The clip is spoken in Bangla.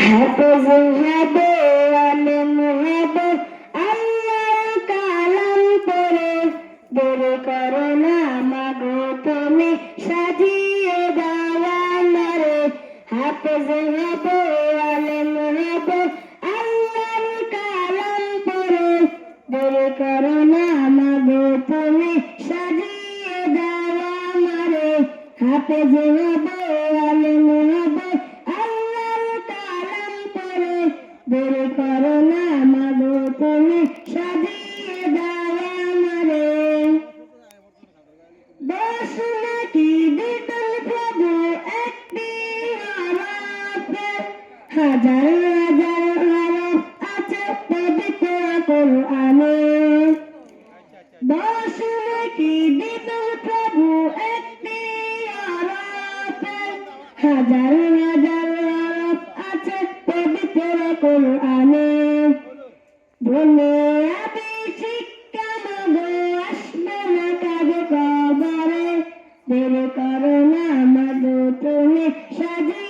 হাফেজ হবে আলেম হবে আল্লাহর কালাম পড়ে দেরি করো না মাগো তুমি সাজিয়ে দাও আমারে হাফেজ হবে আলেম হবে আল্লাহর কালাম পড়ে দেরি করো না মাগো তুমি সাজিয়ে দাও আমারে হাফেজ হবে আলেম হবে আল্লাহর কালাম পড়ে দেরি করো না মাগো তুমি সাজিয়ে দাও আমারে দোষ নাকি দিতেন প্রভু একটি হরফে হাজার হাজার হরফ আছে পবিত্র কোরআনে দোষ নাকি দিতেন প্রভু একটি হরফে হাজার হাজার হরফ আছে পবিত্র কোরআনে বলে আমি শিক্ষা মাগো আসবে না কাজে কবরে দেরি করো না মাগো তুমি সাজিয়ে